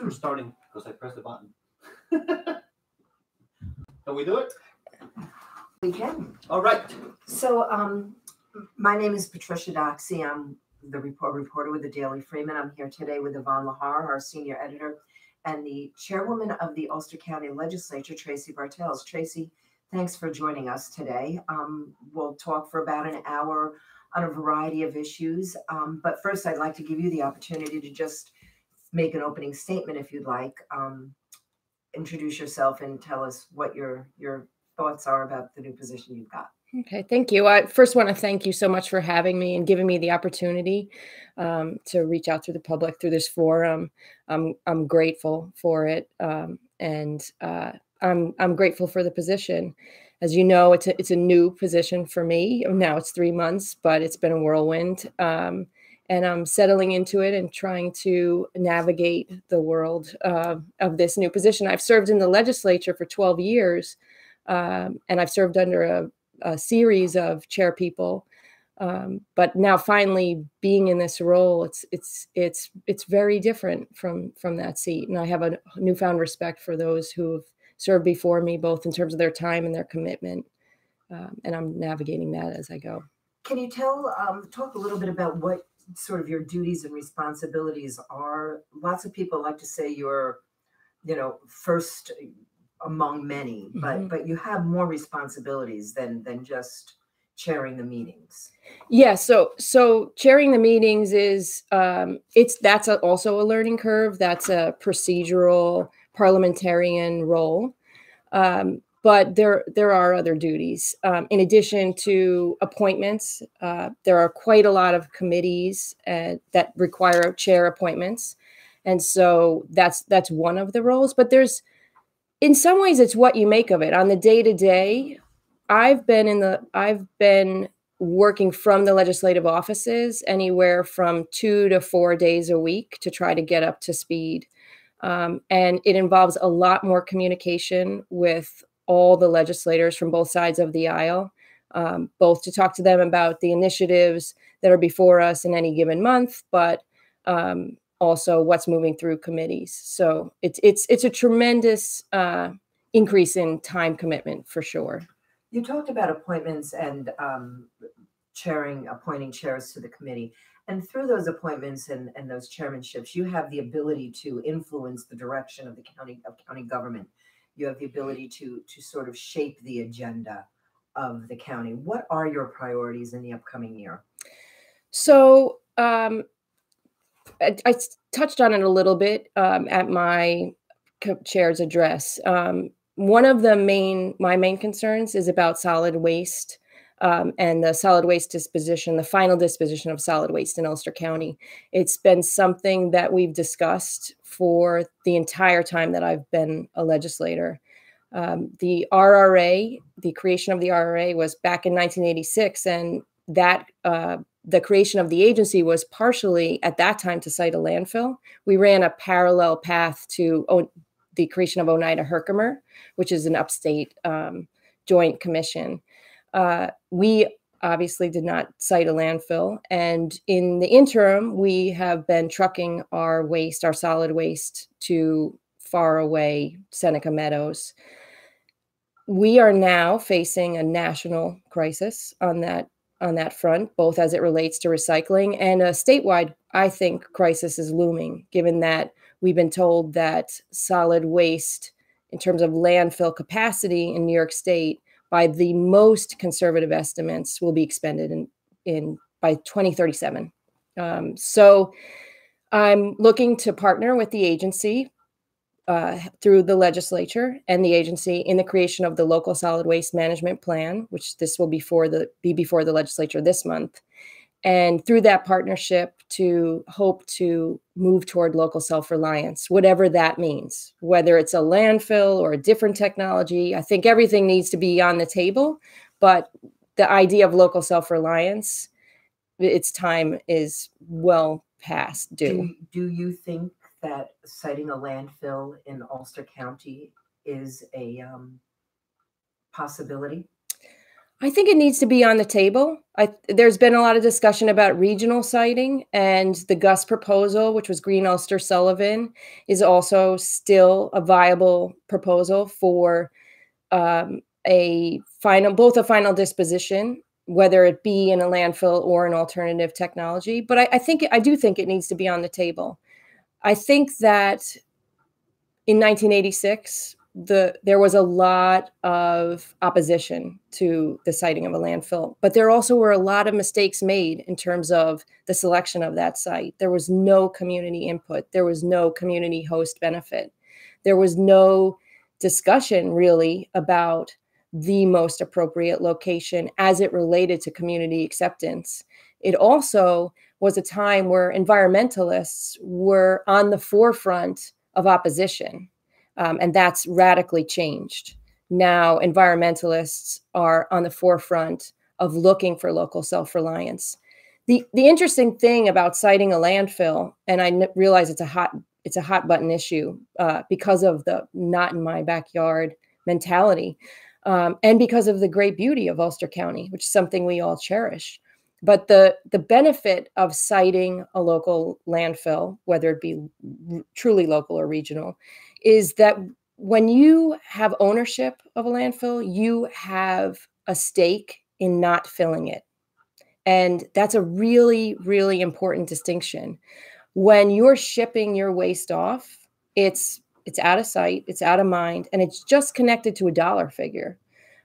We're starting because I pressed the button. Can we do it? We can. All right. So, my name is Patricia Doxey. I'm the reporter with the Daily Freeman. I'm here today with Yvonne Lahar, our senior editor, and the chairwoman of the Ulster County Legislature, Tracey Bartels. Tracey, thanks for joining us today. We'll talk for about an hour on a variety of issues. But first, I'd like to give you the opportunity to just make an opening statement, if you'd like. Introduce yourself and tell us what your thoughts are about the new position you've got. Okay, thank you. I first want to thank you so much for having me and giving me the opportunity to reach out to the public through this forum. I'm grateful for it, and I'm grateful for the position. As you know, it's a new position for me. Now it's 3 months, but it's been a whirlwind, and I'm settling into it and trying to navigate the world of this new position. I've served in the legislature for 12 years, and I've served under a series of chair people, but now finally being in this role, it's very different from that seat, and I have a newfound respect for those who have served before me, both in terms of their time and their commitment, and I'm navigating that as I go. Can you talk a little bit about what sort of your duties and responsibilities are? Lots of people like to say you're, first among many, but you have more responsibilities than just chairing the meetings. Yeah, so chairing the meetings is that's also a learning curve. That's a procedural parliamentarian role, but there are other duties in addition to appointments. There are quite a lot of committees that require chair appointments, and so that's one of the roles. But in some ways, it's what you make of it. On the day-to-day, I've been working from the legislative offices anywhere from 2 to 4 days a week to try to get up to speed. And it involves a lot more communication with all the legislators from both sides of the aisle, both to talk to them about the initiatives that are before us in any given month, but also what's moving through committees. So it's a tremendous increase in time commitment for sure. You talked about appointments and appointing chairs to the committee. And through those appointments and those chairmanships, you have the ability to influence the direction of the county government. You have the ability to sort of shape the agenda of the county. What are your priorities in the upcoming year? So I touched on it a little bit at my chair's address. One of my main concerns is about solid waste and the solid waste disposition, the final disposition of solid waste in Ulster County. It's been something that we've discussed for the entire time that I've been a legislator. The RRA, the creation of the RRA was back in 1986, and that the creation of the agency was partially at that time to cite a landfill. We ran a parallel path to the creation of Oneida Herkimer, which is an upstate joint commission. We obviously did not cite a landfill. And in the interim, we have been trucking our solid waste to far away Seneca Meadows. We are now facing a national crisis on that front, both as it relates to recycling and a statewide, I think, crisis is looming, given that we've been told that solid waste, in terms of landfill capacity in New York State, by the most conservative estimates, will be expended by 2037. So I'm looking to partner with the agency through the legislature and the agency in the creation of the local solid waste management plan, which this will be before the legislature this month. And through that partnership to hope to move toward local self-reliance, whatever that means, whether it's a landfill or a different technology. I think everything needs to be on the table, but the idea of local self-reliance, its time is well past due. Do you think that citing a landfill in Ulster County is a possibility? I think it needs to be on the table. There's been a lot of discussion about regional siting, and the Gus proposal, which was Green Ulster Sullivan, is also still a viable proposal for both a final disposition, whether it be in a landfill or an alternative technology. But I do think it needs to be on the table. I think that in 1986, there was a lot of opposition to the siting of a landfill, but there also were a lot of mistakes made in terms of the selection of that site. There was no community input. There was no community host benefit. There was no discussion really about the most appropriate location as it related to community acceptance. It also was a time where environmentalists were on the forefront of opposition. And that's radically changed. Now, environmentalists are on the forefront of looking for local self-reliance. The interesting thing about siting a landfill, and I realize it's a hot button issue because of the not in my backyard mentality, and because of the great beauty of Ulster County, which is something we all cherish. But the benefit of siting a local landfill, whether it be truly local or regional, is that when you have ownership of a landfill, you have a stake in not filling it. And that's a really, really important distinction. When you're shipping your waste off, it's out of sight, it's out of mind, and it's just connected to a dollar figure.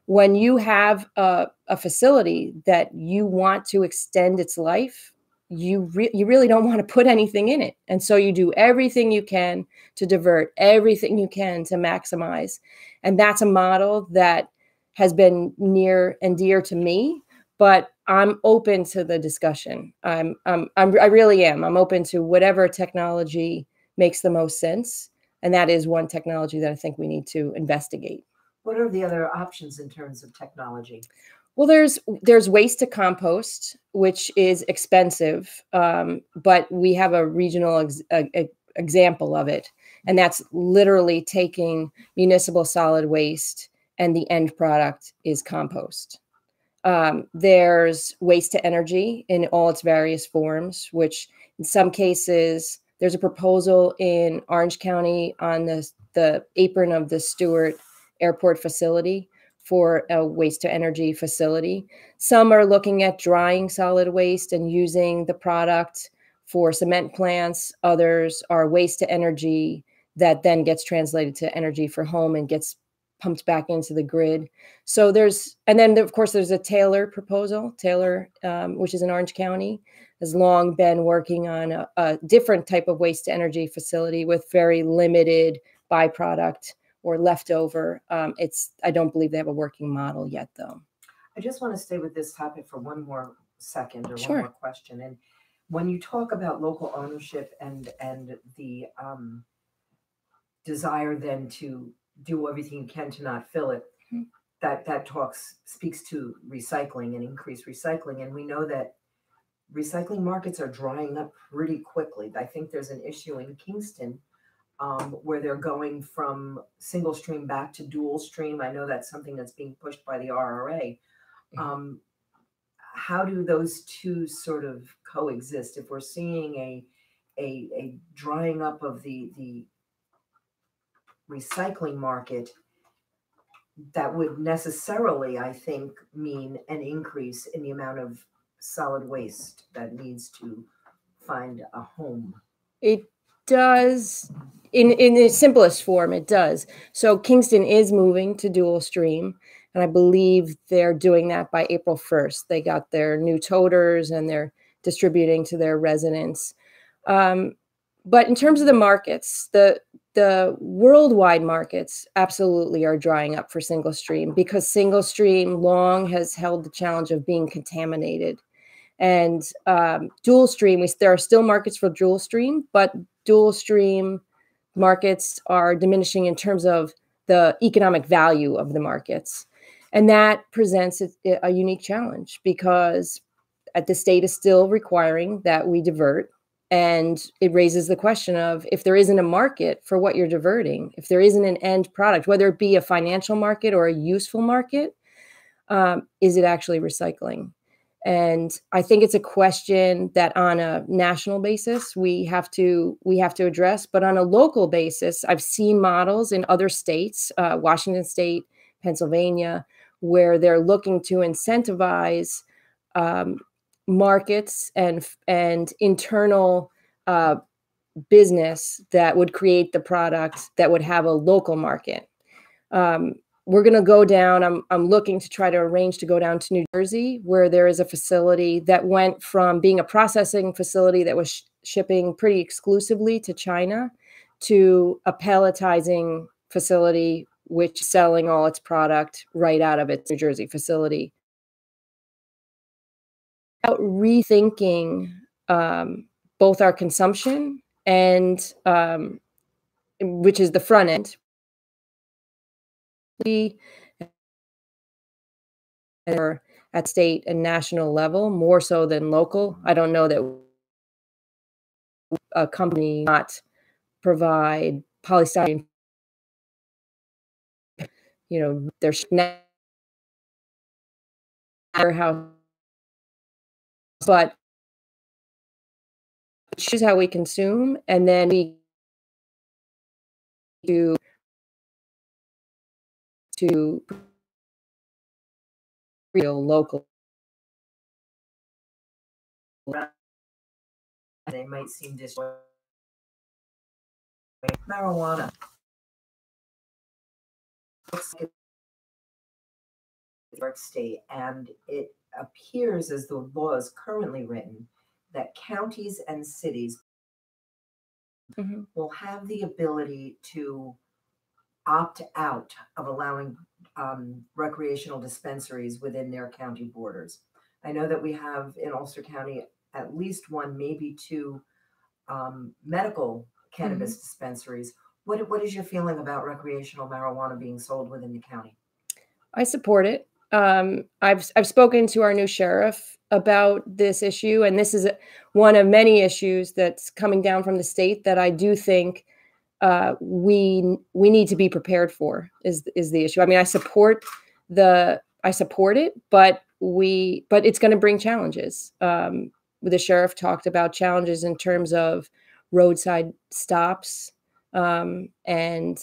When you have a facility that you want to extend its life, you really don't want to put anything in it. And so you do everything you can to divert, everything you can to maximize. And that's a model that has been near and dear to me, but I'm open to the discussion. I really am. I'm open to whatever technology makes the most sense. And that is one technology that I think we need to investigate. What are the other options in terms of technology? Well, there's waste to compost, which is expensive, but we have a regional example of it, and that's literally taking municipal solid waste and the end product is compost. There's waste to energy in all its various forms, which in some cases, there's a proposal in Orange County on the apron of the Stewart Airport facility for a waste to energy facility. Some are looking at drying solid waste and using the product for cement plants. Others are waste to energy that then gets translated to energy for home and gets pumped back into the grid. So and then of course there's a Taylor proposal. Taylor, which is in Orange County, has long been working on a different type of waste to energy facility with very limited byproduct or leftover. I don't believe they have a working model yet, though. I just want to stay with this topic for one more second or Sure. one more question. And when you talk about local ownership and the desire then to do everything you can to not fill it, that speaks to recycling and increased recycling. And we know that recycling markets are drying up pretty quickly. I think there's an issue in Kingston where they're going from single stream back to dual stream. I know that's something that's being pushed by the RRA. How do those two sort of coexist? If we're seeing a drying up of the recycling market, that would necessarily, I think, mean an increase in the amount of solid waste that needs to find a home. It does. In the simplest form, it does. So Kingston is moving to dual stream, and I believe they're doing that by April 1st. They got their new toters and they're distributing to their residents. But in terms of the markets, the worldwide markets absolutely are drying up for single stream because single stream long has held the challenge of being contaminated. And dual stream, there are still markets for dual stream, but dual stream markets are diminishing in terms of the economic value of the markets. And that presents a unique challenge because the state is still requiring that we divert. And it raises the question of if there isn't a market for what you're diverting, if there isn't an end product, whether it be a financial market or a useful market, is it actually recycling? And I think it's a question that on a national basis we have to address, but on a local basis, I've seen models in other states, Washington State, Pennsylvania, where they're looking to incentivize markets and internal business that would create the product that would have a local market. We're going to go down. I'm looking to try to arrange to go down to New Jersey, where there is a facility that went from being a processing facility that was shipping pretty exclusively to China to a pelletizing facility, which is selling all its product right out of its New Jersey facility. About rethinking both our consumption and which is the front end. Or at state and national level, more so than local. I don't know that a company not provide polystyrene, there's warehouse, but choose how we consume, and then we do to real local. They might seem marijuana. New York State, and it appears as the law is currently written that counties and cities will have the ability to opt out of allowing recreational dispensaries within their county borders. I know that we have in Ulster County at least one, maybe two medical cannabis dispensaries. What is your feeling about recreational marijuana being sold within the county? I support it. I've spoken to our new sheriff about this issue, and this is one of many issues that's coming down from the state that I do think we need to be prepared for. Is the issue? I mean, I support it, but it's going to bring challenges. The sheriff talked about challenges in terms of roadside stops and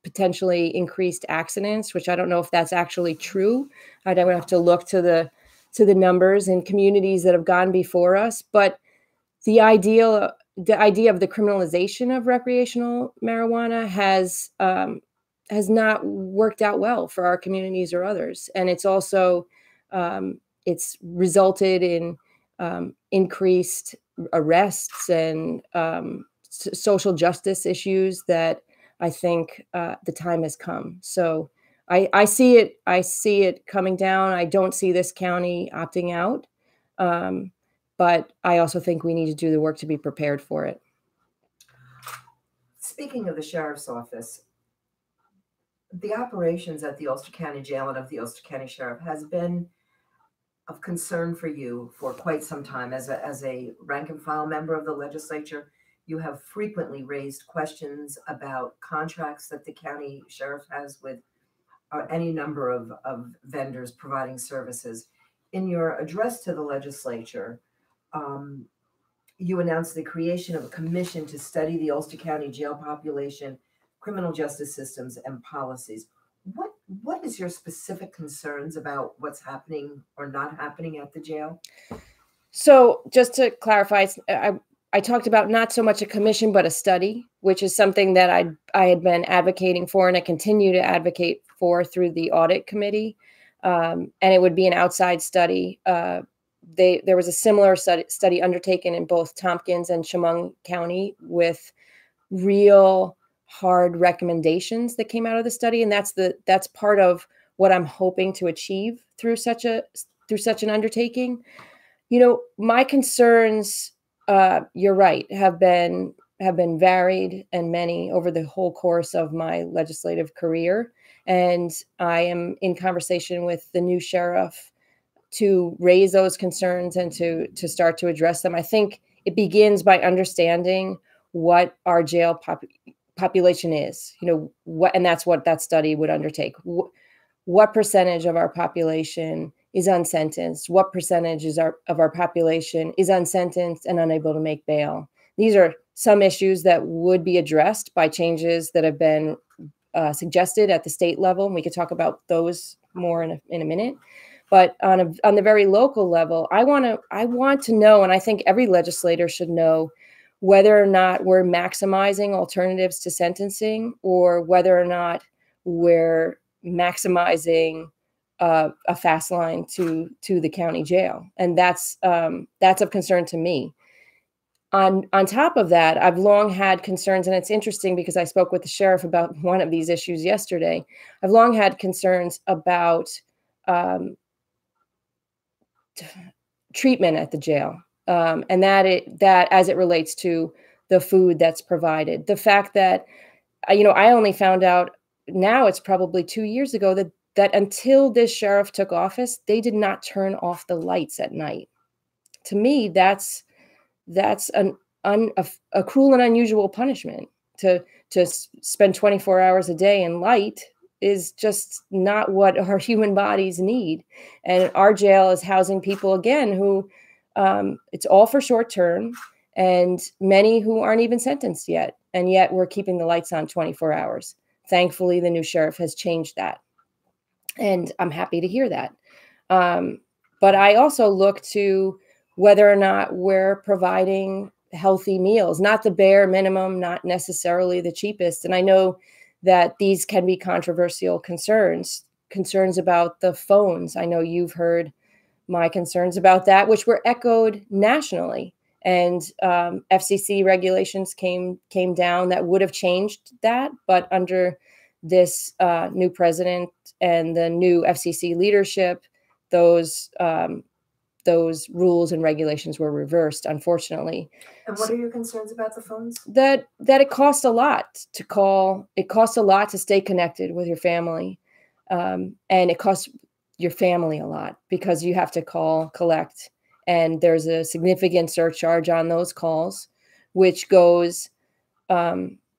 potentially increased accidents, which I don't know if that's actually true. I'd have to look to the numbers in communities that have gone before us. But the idea of the criminalization of recreational marijuana has not worked out well for our communities or others, and it's also it's resulted in increased arrests and social justice issues that I think the time has come. So I see it coming down. I don't see this county opting out, but I also think we need to do the work to be prepared for it. Speaking of the sheriff's office, the operations at the Ulster County Jail and of the Ulster County Sheriff has been of concern for you for quite some time. As a rank and file member of the legislature, you have frequently raised questions about contracts that the county sheriff has with any number of vendors providing services. In your address to the legislature, you announced the creation of a commission to study the Ulster County jail population, criminal justice systems, and policies. What is your specific concerns about what's happening or not happening at the jail? So just to clarify, I talked about not so much a commission, but a study, which is something that I had been advocating for, and I continue to advocate for through the Audit Committee. And it would be an outside study. There was a similar study undertaken in both Tompkins and Chemung County with real hard recommendations that came out of the study, and that's part of what I'm hoping to achieve through such an undertaking. My concerns, you're right, have been varied and many over the whole course of my legislative career, and I am in conversation with the new sheriff to raise those concerns and to start to address them. I think it begins by understanding what our jail population is, and that's what that study would undertake. what percentage of our population is unsentenced, what percentage of our population is unsentenced and unable to make bail. These are some issues that would be addressed by changes that have been suggested at the state level. And we could talk about those more in a minute. But on the very local level, I want to know, and I think every legislator should know, whether or not we're maximizing alternatives to sentencing, or whether or not we're maximizing a fast line to the county jail, and that's of concern to me. On top of that, I've long had concerns, and it's interesting because I spoke with the sheriff about one of these issues yesterday. I've long had concerns about treatment at the jail, and that as it relates to the food that's provided. The fact that, I only found out now, it's probably 2 years ago, that until this sheriff took office, they did not turn off the lights at night. To me, that's a cruel and unusual punishment. To spend 24 hours a day in light is just not what our human bodies need. And our jail is housing people, again, who it's all for short term, and many who aren't even sentenced yet. And yet we're keeping the lights on 24 hours. Thankfully, the new sheriff has changed that. And I'm happy to hear that. But I also look to whether or not we're providing healthy meals, not the bare minimum, not necessarily the cheapest. And I know that these can be controversial concerns about the phones. I know you've heard my concerns about that, which were echoed nationally. And FCC regulations came down that would have changed that. But under this new president and the new FCC leadership, those rules and regulations were reversed, unfortunately. And what are your concerns about the phones? That it costs a lot to call. It costs a lot to stay connected with your family. And it costs your family a lot because you have to call, collect, and there's a significant surcharge on those calls, which goes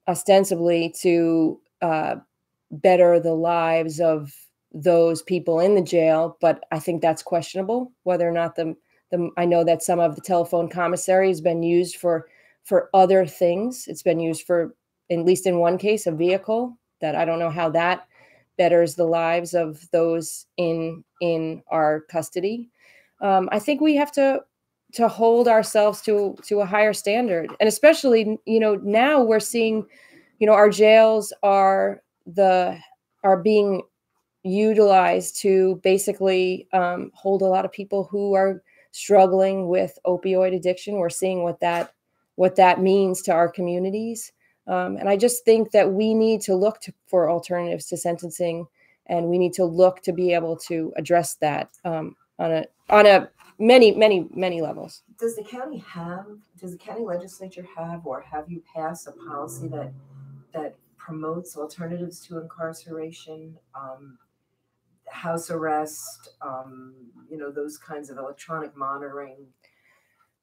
ostensibly to better the lives of those people in the jail. But I think that's questionable, whether or not I know that some of the telephone commissary has been used for other things. It's been used for, at least in one case, a vehicle, that I don't know how that betters the lives of those in our custody. I think we have to hold ourselves to a higher standard. And especially, now we're seeing, our jails are being utilized to basically hold a lot of people who are struggling with opioid addiction. We're seeing what that means to our communities. And I just think that we need to look for alternatives to sentencing, and we need to look to be able to address that on a many levels. Does the county legislature have, or have you passed a policy that promotes alternatives to incarceration, house arrest, those kinds of electronic monitoring?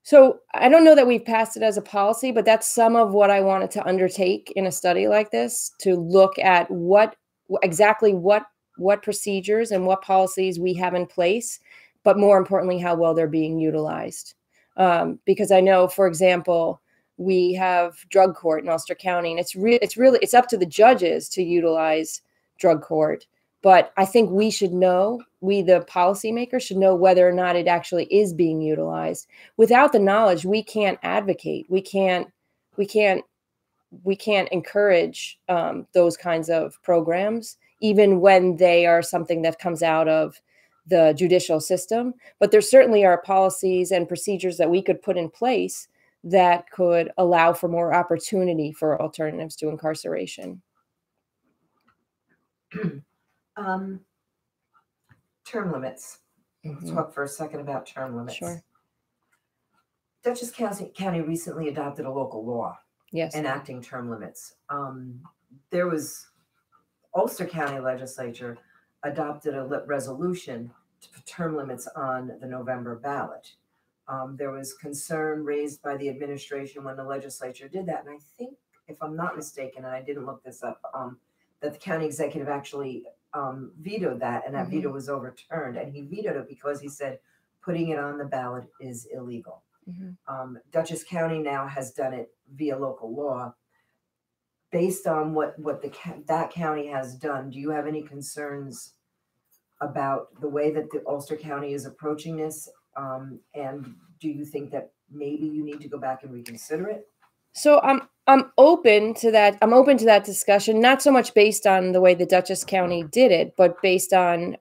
So I don't know that we've passed it as a policy, but that's some of what I wanted to undertake in a study like this, to look at what procedures and what policies we have in place, but more importantly, how well they're being utilized. Because I know, for example, we have drug court in Ulster County, and it's up to the judges to utilize drug court. But I think we the policymakers should know whether or not it actually is being utilized. Without the knowledge, we can't advocate. We can't encourage those kinds of programs, even when they are something that comes out of the judicial system. But there certainly are policies and procedures that we could put in place that could allow for more opportunity for alternatives to incarceration. Term limits. Let's talk for a second about term limits. Sure. Dutchess County recently adopted a local law, yes, enacting term limits. There was Ulster County legislature adopted a resolution to put term limits on the November ballot. There was concern raised by the administration when the legislature did that. And I think, if I'm not mistaken, and I didn't look this up, that the county executive actually vetoed that, and that Mhm. veto was overturned. And he vetoed it because he said putting it on the ballot is illegal. Mhm. Dutchess County now has done it via local law. Based on what that county has done, do you have any concerns about the way that the Ulster County is approaching this? And do you think that maybe you need to go back and reconsider it? So I'm open to that. I'm open to that discussion, not so much based on the way the Dutchess County did it, but based on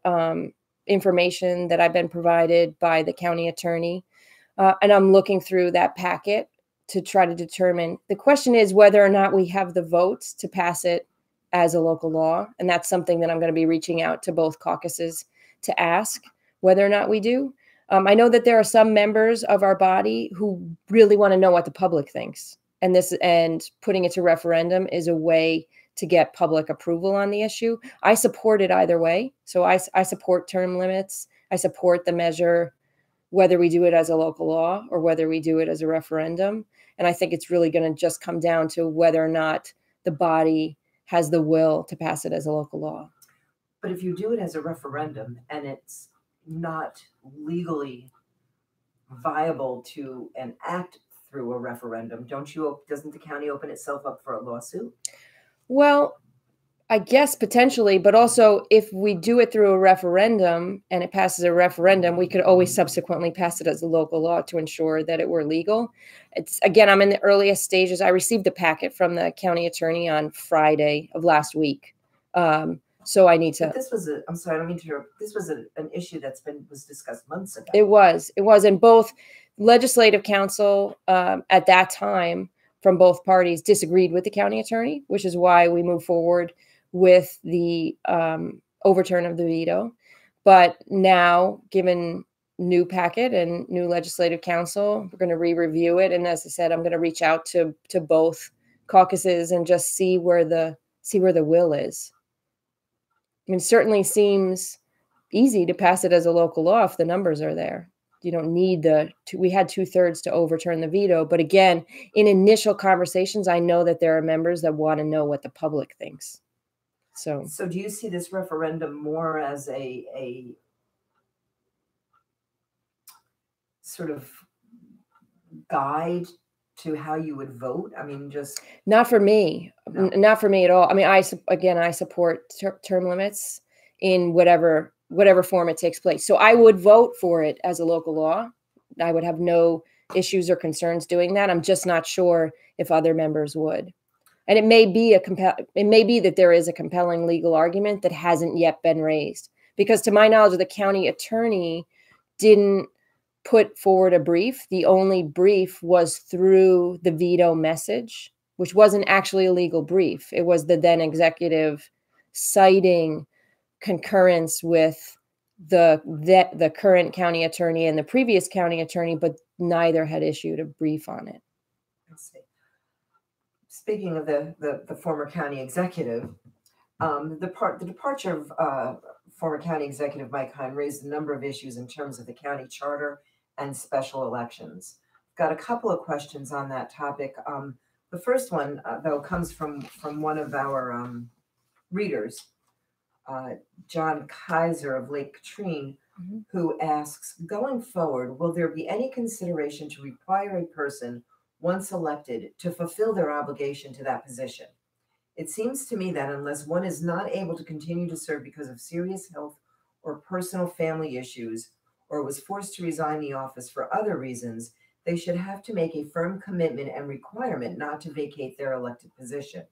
information that I've been provided by the county attorney. And I'm looking through that packet to try to determine. The question is whether or not we have the votes to pass it as a local law. And that's something that I'm going to be reaching out to both caucuses to ask whether or not we do. I know that there are some members of our body who really want to know what the public thinks. And putting it to referendum is a way to get public approval on the issue. I support it either way. So I support term limits. I support the measure, whether we do it as a local law or whether we do it as a referendum. And I think it's really going to just come down to whether or not the body has the will to pass it as a local law. But if you do it as a referendum and it's not legally viable to enact through a referendum, doesn't the county open itself up for a lawsuit? Well, I guess potentially, but also if we do it through a referendum and it passes a referendum, we could always subsequently pass it as a local law to ensure that it were legal. It's, again, I'm in the earliest stages. I received the packet from the county attorney on Friday of last week. So I need to. But this was I'm sorry, I don't mean to interrupt. This was an issue was discussed months ago. It was, and both legislative council at that time from both parties disagreed with the county attorney, which is why we moved forward with the overturn of the veto. But now, given new packet and new legislative council, we're going to re-review it. And as I said, I'm going to reach out to both caucuses and just see where the will is. I mean, it certainly seems easy to pass it as a local law if the numbers are there. You don't need we had 2/3 to overturn the veto. But again, in initial conversations, I know that there are members that want to know what the public thinks. So do you see this referendum more as a sort of guide to how you would vote? I mean, just not for me, not for me at all. I mean, I support term limits in whatever form it takes place. So I would vote for it as a local law. I would have no issues or concerns doing that. I'm just not sure if other members would. And it may be that there is a compelling legal argument that hasn't yet been raised, because to my knowledge, the county attorney didn't put forward a brief. The only brief was through the veto message, which wasn't actually a legal brief. It was the then executive citing concurrence with the current county attorney and the previous county attorney, but neither had issued a brief on it. I see. Speaking of the former county executive, the departure of former county executive Mike Hine raised a number of issues in terms of the county charter and special elections. Got a couple of questions on that topic. The first one, though, comes from one of our readers, John Kaiser of Lake Katrine, who asks, going forward, will there be any consideration to require a person once elected to fulfill their obligation to that position? It seems to me that unless one is not able to continue to serve because of serious health or personal family issues, or was forced to resign the office for other reasons, they should have to make a firm commitment and requirement not to vacate their elected position.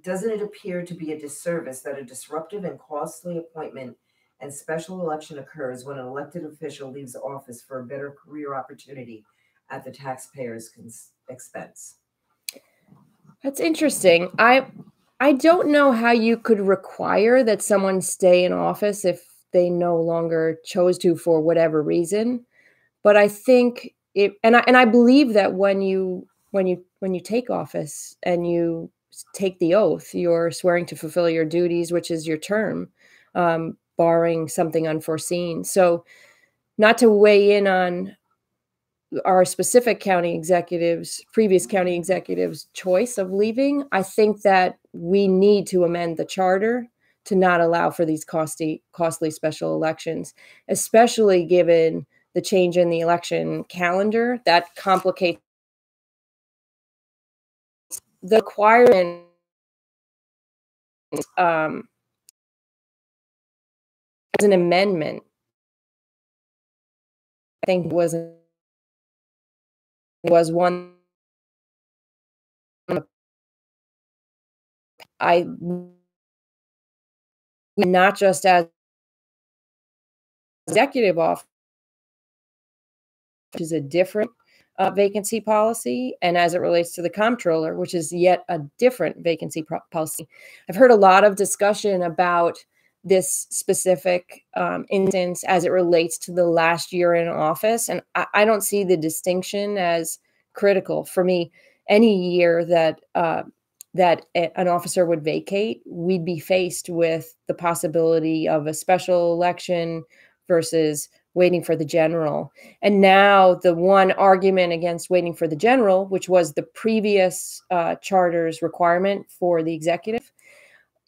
Doesn't it appear to be a disservice that a disruptive and costly appointment and special election occurs when an elected official leaves office for a better career opportunity at the taxpayer's expense? That's interesting. I don't know how you could require that someone stay in office if they no longer chose to for whatever reason. But I think I believe that when you take office and you take the oath, you're swearing to fulfill your duties, which is your term, barring something unforeseen. So not to weigh in on our specific previous county executives' choice of leaving, I think that we need to amend the charter to not allow for these costly special elections, especially given the change in the election calendar that complicates the requirement. As an amendment, I think was one I not just as executive office, which is a different vacancy policy, and as it relates to the comptroller, which is yet a different vacancy policy. I've heard a lot of discussion about this specific instance as it relates to the last year in office, and I don't see the distinction as critical. For me, any year that an officer would vacate, we'd be faced with the possibility of a special election versus waiting for the general. And now the one argument against waiting for the general, which was the previous charter's requirement for the executive,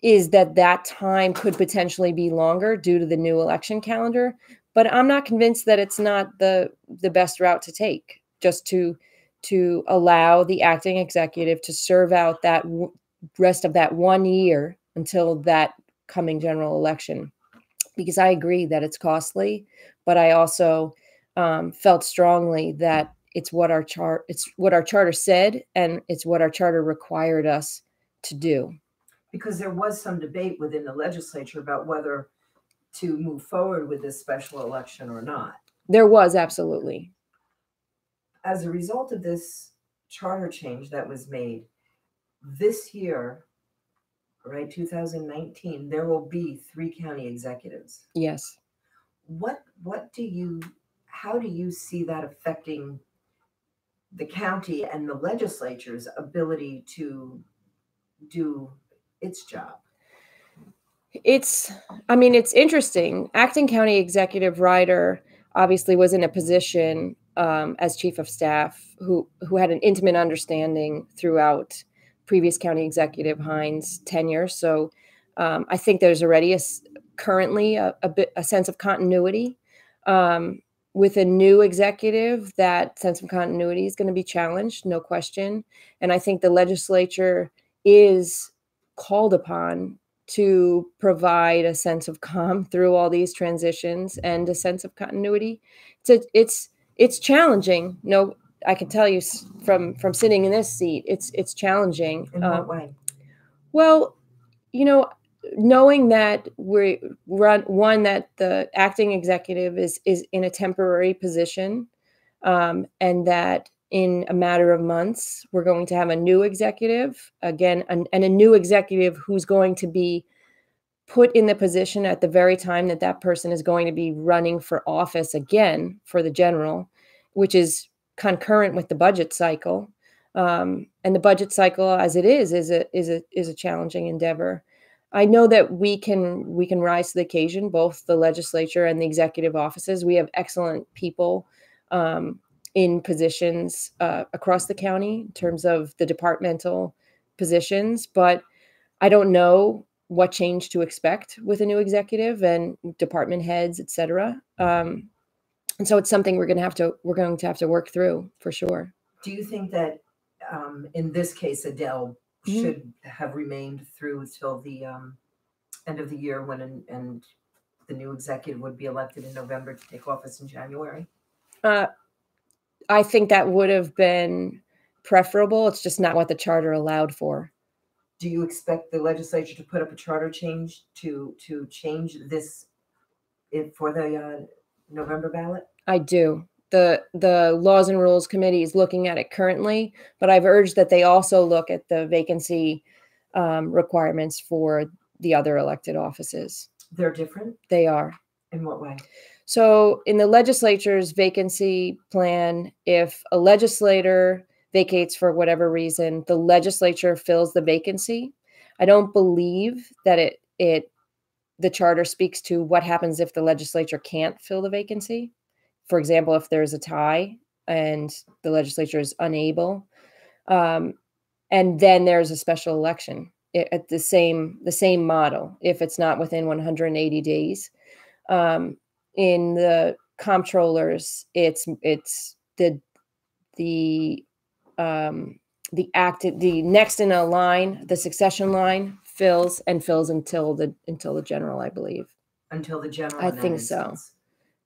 is that time could potentially be longer due to the new election calendar. But I'm not convinced that it's not the best route to take, just to allow the acting executive to serve out that rest of that 1 year until that coming general election. Because I agree that it's costly, but I also felt strongly that it's what our charter said, and it's what our charter required us to do. Because there was some debate within the legislature about whether to move forward with this special election or not. There was, absolutely. As a result of this charter change that was made this year, right, 2019, there will be 3 county executives. Yes. How do you see that affecting the county and the legislature's ability to do its job? It's interesting. Acting County Executive Ryder obviously was in a position as chief of staff who had an intimate understanding throughout previous county executive Hines' tenure. So I think there's already currently a sense of continuity. With a new executive, that sense of continuity is going to be challenged, no question. And I think the legislature is called upon to provide a sense of calm through all these transitions and a sense of continuity. It's challenging. No, I can tell you from sitting in this seat, it's challenging. In what way? Well, knowing that that the acting executive is in a temporary position, and that in a matter of months, we're going to have a new executive again, and a new executive who's going to be put in the position at the very time that person is going to be running for office again for the general, which is concurrent with the budget cycle. And the budget cycle, as it is a challenging endeavor. I know that we can rise to the occasion, both the legislature and the executive offices. We have excellent people in positions across the county in terms of the departmental positions, but I don't know what change to expect with a new executive and department heads, et cetera. And so it's something we're going to have to work through for sure. Do you think that in this case, Adele should have remained through till the end of the year when and the new executive would be elected in November to take office in January? I think that would have been preferable. It's just not what the charter allowed for. Do you expect the legislature to put up a charter change to change this for the November ballot? I do. The Laws and Rules Committee is looking at it currently, but I've urged that they also look at the vacancy requirements for the other elected offices. They're different? They are. In what way? So in the legislature's vacancy plan, if a legislator vacates for whatever reason, the legislature fills the vacancy. I don't believe that the charter speaks to what happens if the legislature can't fill the vacancy. For example, if there's a tie and the legislature is unable, and then there's a special election. at the same model if it's not within 180 days. In the comptrollers, it's the next in a line, the succession line fills until the general, I believe. Until the general. I in that think so. instance.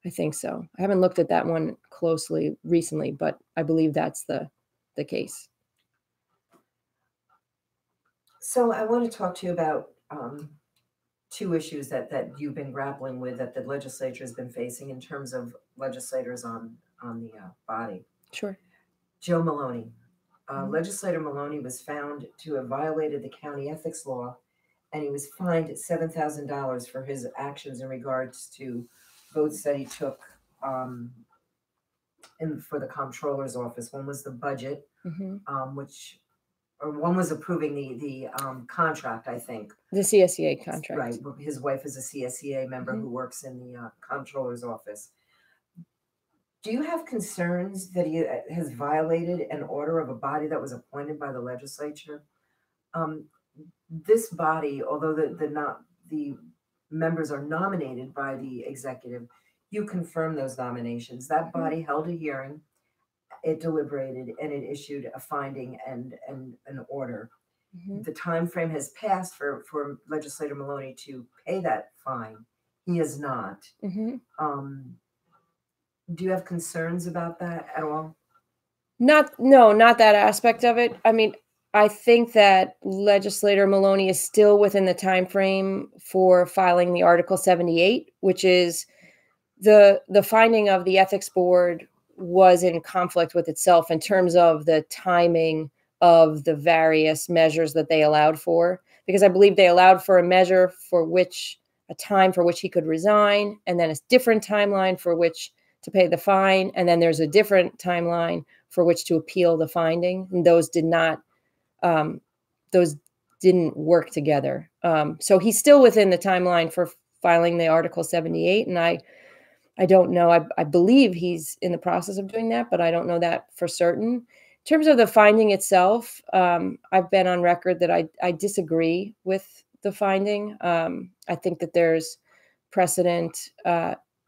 I think so. I haven't looked at that one closely recently, but I believe that's the case. So I want to talk to you about two issues that you've been grappling with, that the legislature has been facing in terms of legislators on the body. Sure. Joe Maloney. Legislator Maloney was found to have violated the county ethics law, and he was fined $7,000 for his actions in regards to votes that he took for the comptroller's office. One was the budget, one was approving the contract, I think. The CSEA contract. Right. His wife is a CSEA member who works in the comptroller's office. Do you have concerns that he has violated an order of a body that was appointed by the legislature? This body, although the members are nominated by the executive, you confirm those nominations. That body held a hearing, it deliberated, and it issued a finding and an order. The time frame has passed for Legislator Maloney to pay that fine. He has not. Do you have concerns about that at all? Not that aspect of it. I mean, I think that Legislator Maloney is still within the time frame for filing the Article 78, which is the finding of the ethics board was in conflict with itself in terms of the timing of the various measures that they allowed for, because I believe they allowed for a measure a time for which he could resign, and then a different timeline for which to pay the fine, and then there's a different timeline for which to appeal the finding, and those didn't work together. So he's still within the timeline for filing the Article 78, and I don't know. I believe he's in the process of doing that, but I don't know that for certain. In terms of the finding itself, I've been on record that I disagree with the finding. I think that there's precedent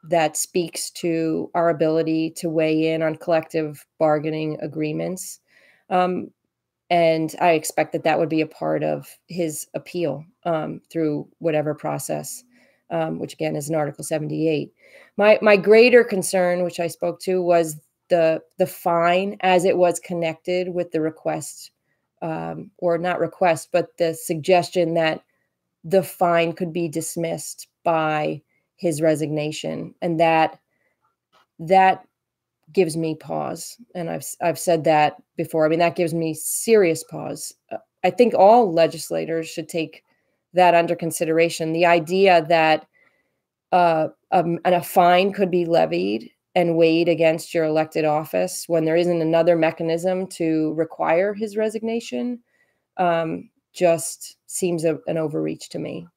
that speaks to our ability to weigh in on collective bargaining agreements. And I expect that would be a part of his appeal through whatever process, which again is in Article 78. My greater concern, which I spoke to, was the fine as it was connected with the request, or not request, but the suggestion that the fine could be dismissed by his resignation, and that gives me pause. And I've said that before. I mean, that gives me serious pause. I think all legislators should take that under consideration. The idea that a fine could be levied and weighed against your elected office when there isn't another mechanism to require his resignation just seems an overreach to me.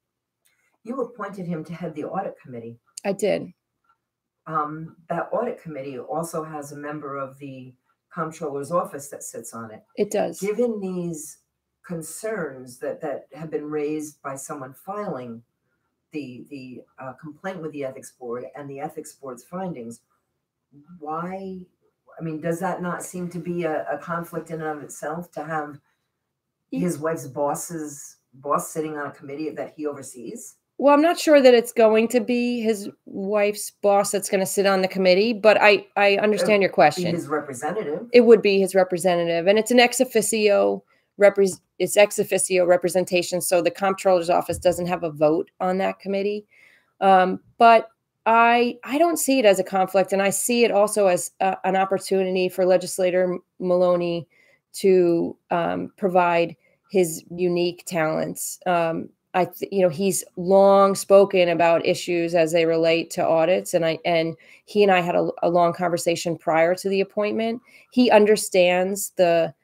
You appointed him to head the Audit Committee. I did. That Audit Committee also has a member of the comptroller's office that sits on it. It does. Given these concerns that have been raised by someone filing the complaint with the ethics board and the ethics board's findings, why? I mean, does that not seem to be a conflict in and of itself to have his wife's boss sitting on a committee that he oversees? Well, I'm not sure that it's going to be his wife's boss that's going to sit on the committee, but I understand your question. His representative. It would be his representative, and it's an ex officio representation, so the comptroller's office doesn't have a vote on that committee. But I don't see it as a conflict, and I see it also as an opportunity for Legislator Maloney to provide his unique talents. He's long spoken about issues as they relate to audits, and he and I had a long conversation prior to the appointment. He understands the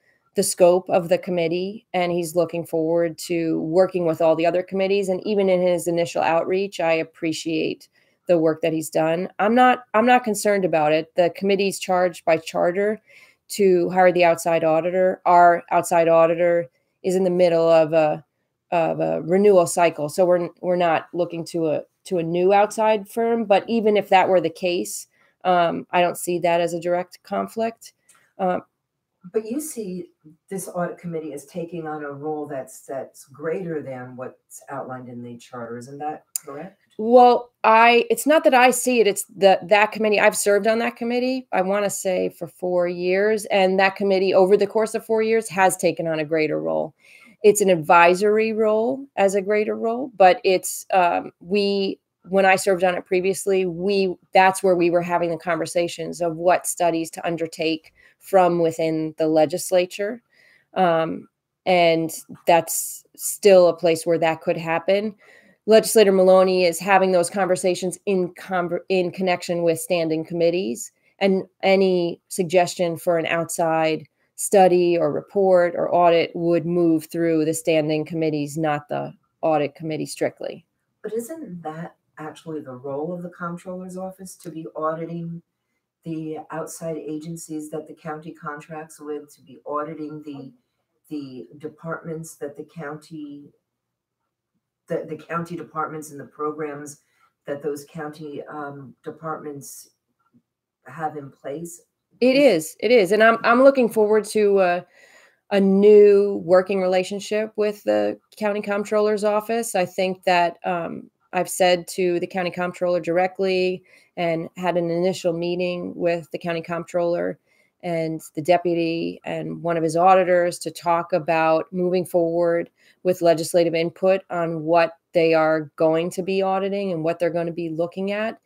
scope of the committee, and he's looking forward to working with all the other committees. And even in his initial outreach, I appreciate the work that he's done. I'm not concerned about it. The committee's charged by charter to hire the outside auditor. Our outside auditor is in the middle of a a renewal cycle. So we're not looking to a new outside firm. But even if that were the case, I don't see that as a direct conflict. But you see this audit committee as taking on a role that's greater than what's outlined in the charter. Isn't that correct? Well, it's not that I see it. It's that committee. I've served on that committee, I want to say, for 4 years. And that committee, over the course of 4 years, has taken on a greater role. It's an advisory role as a greater role, but it's when I served on it previously, that's where we were having the conversations of what studies to undertake from within the legislature. And that's still a place where that could happen. Legislator Maloney is having those conversations in connection with standing committees, and any suggestion for an outside study or report or audit would move through the standing committees, not the audit committee strictly. But isn't that actually the role of the comptroller's office, to be auditing the outside agencies that the county contracts with, to be auditing the departments that the county departments and the programs that those county departments have in place? It is, and I'm looking forward to a new working relationship with the county comptroller's office. I think that I've said to the county comptroller directly and had an initial meeting with the county comptroller and the deputy and one of his auditors to talk about moving forward with legislative input on what they are going to be auditing and what they're going to be looking at.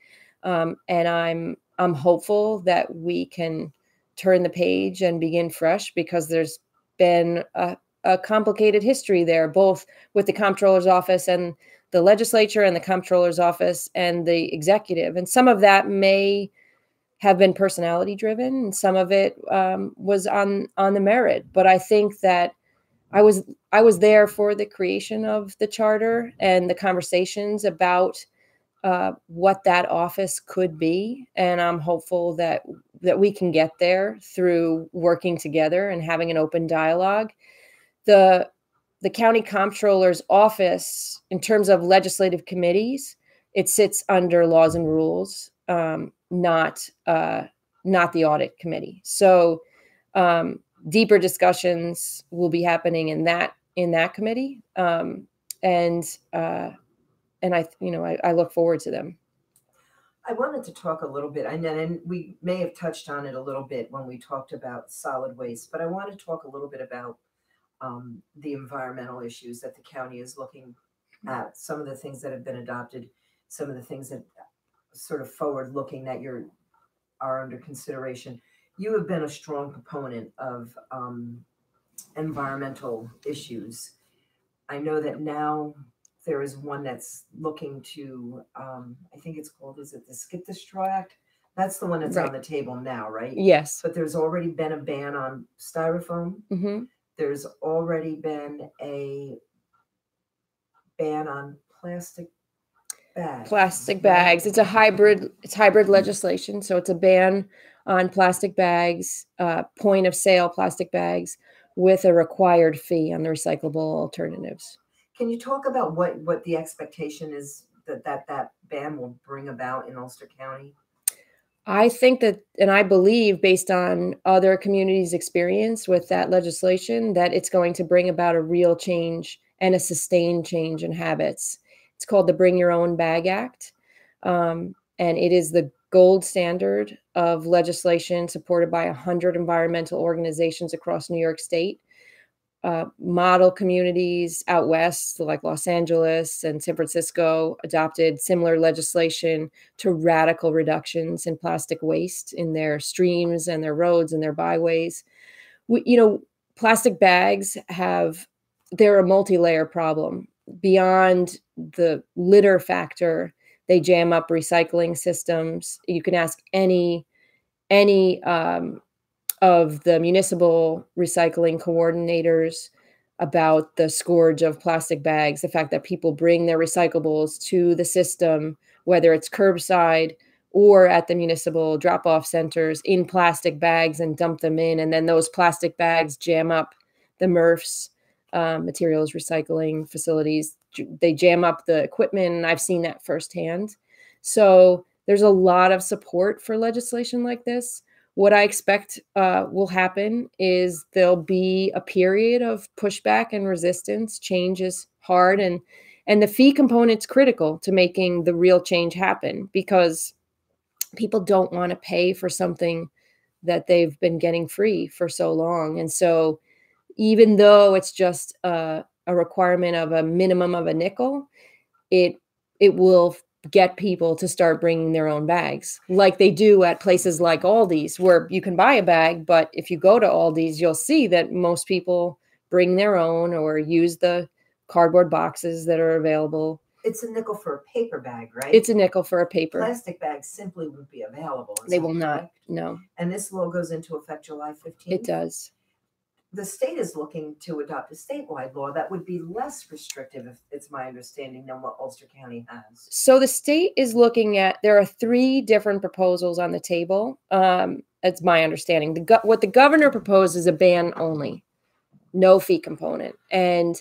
And I'm hopeful that we can turn the page and begin fresh, because there's been a complicated history there, both with the comptroller's office and the legislature and the comptroller's office and the executive. And some of that may have been personality driven, and some of it was on the merit. But I think that I was there for the creation of the charter and the conversations about what that office could be. And I'm hopeful that we can get there through working together and having an open dialogue. The county comptroller's office, in terms of legislative committees, it sits under laws and rules, not the audit committee. So deeper discussions will be happening in that committee, and I look forward to them. I wanted to talk a little bit, and we may have touched on it a little bit when we talked about solid waste, but I want to talk a little bit about the environmental issues that the county is looking at, some of the things that have been adopted, some of the things that sort of forward looking that are under consideration. You have been a strong proponent of environmental issues. I know that now there is one that's looking to, I think it's called, is it the Skip the Straw Act? That's the one that's Right. on the table now, right? Yes. But there's already been a ban on styrofoam. Mm-hmm. There's already been a ban on plastic bags. Plastic bags. It's hybrid legislation. So it's a ban on plastic bags, point of sale plastic bags, with a required fee on the recyclable alternatives. Can you talk about what the expectation is that ban will bring about in Ulster County? I think that, and I believe, based on other communities' experience with that legislation, that it's going to bring about a real change and a sustained change in habits. It's called the Bring Your Own Bag Act. And it is the gold standard of legislation supported by 100 environmental organizations across New York State. Model communities out west, like Los Angeles and San Francisco, adopted similar legislation to radical reductions in plastic waste in their streams and their roads and their byways. Plastic bags they're a multi-layer problem. Beyond the litter factor, they jam up recycling systems. You can ask any of the municipal recycling coordinators about the scourge of plastic bags, the fact that people bring their recyclables to the system, whether it's curbside or at the municipal drop-off centers, in plastic bags and dump them in. And then those plastic bags jam up the MRFs materials recycling facilities. They jam up the equipment, and I've seen that firsthand. So there's a lot of support for legislation like this. What I expect will happen is there'll be a period of pushback and resistance. Change is hard, and the fee component's critical to making the real change happen, because people don't want to pay for something that they've been getting free for so long. And so even though it's just a requirement of a minimum of a nickel, it will get people to start bringing their own bags, like they do at places like Aldi's, where you can buy a bag, but if you go to Aldi's, you'll see that most people bring their own or use the cardboard boxes that are available. It's a nickel for a paper bag, right? It's a nickel for a paper. Plastic bags simply wouldn't be available. They will not, no. And this law goes into effect July 15th? It does. The state is looking to adopt a statewide law that would be less restrictive, if it's my understanding, than what Ulster County has. So the state is looking at, there are 3 different proposals on the table. That's my understanding. What the governor proposed is a ban only, no fee component. And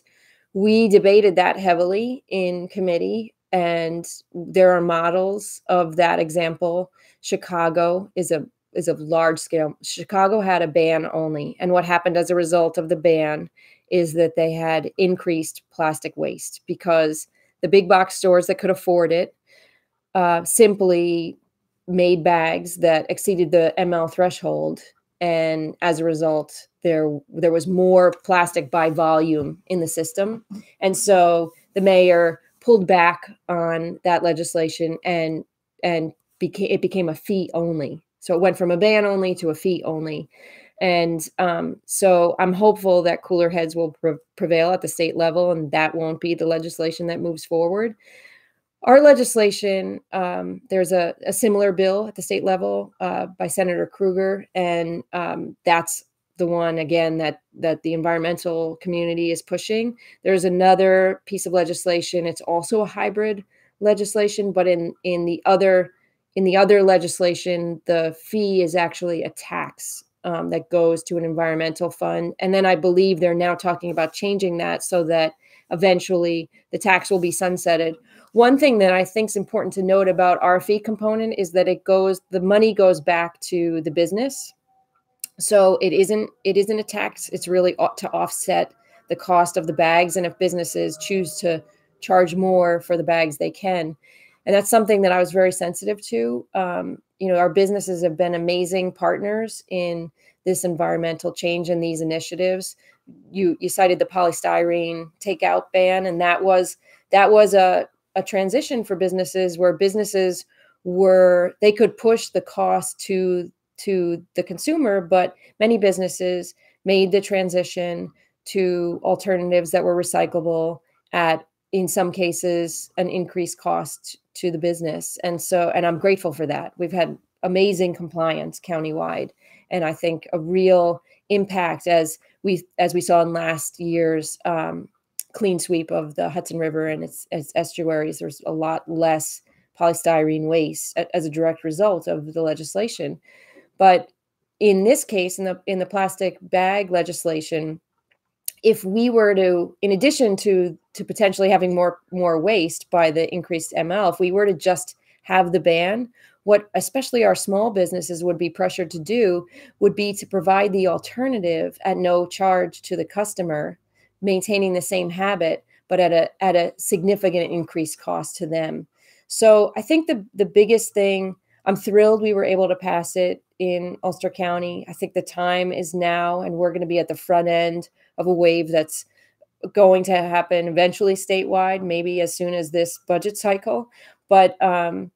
we debated that heavily in committee, and there are models of that example. Chicago is a large scale. Chicago had a ban only. And what happened as a result of the ban is that they had increased plastic waste, because the big box stores that could afford it simply made bags that exceeded the ml threshold. And as a result, there was more plastic by volume in the system. And so the mayor pulled back on that legislation, and it became a fee only. So it went from a ban only to a fee only. And so I'm hopeful that cooler heads will prevail at the state level, and that won't be the legislation that moves forward. Our legislation, there's a similar bill at the state level by Senator Kruger, and that's the one, again, that the environmental community is pushing. There's another piece of legislation. It's also a hybrid legislation, but in the other legislation, the fee is actually a tax that goes to an environmental fund. And then I believe they're now talking about changing that so that eventually the tax will be sunsetted. One thing that I think is important to note about our fee component is that the money goes back to the business. So it isn't a tax. It's really to offset the cost of the bags. And if businesses choose to charge more for the bags, they can. And that's something that I was very sensitive to. Our businesses have been amazing partners in this environmental change and these initiatives. You cited the polystyrene takeout ban, and that was a transition for businesses where businesses they could push the cost to the consumer, but many businesses made the transition to alternatives that were recyclable at, in some cases, an increased cost to the business. And I'm grateful for that. We've had amazing compliance countywide, and I think a real impact as we saw in last year's clean sweep of the Hudson River and its estuaries. There's a lot less polystyrene waste as a direct result of the legislation. But in this case, in the plastic bag legislation, if we were to, in addition to potentially having more waste by the increased ML, if we were to just have the ban, what especially our small businesses would be pressured to do would be to provide the alternative at no charge to the customer, maintaining the same habit, but at a significant increased cost to them. So I think the biggest thing, I'm thrilled we were able to pass it in Ulster County. I think the time is now, and we're going to be at the front end of a wave that's going to happen eventually statewide, maybe as soon as this budget cycle. But I'm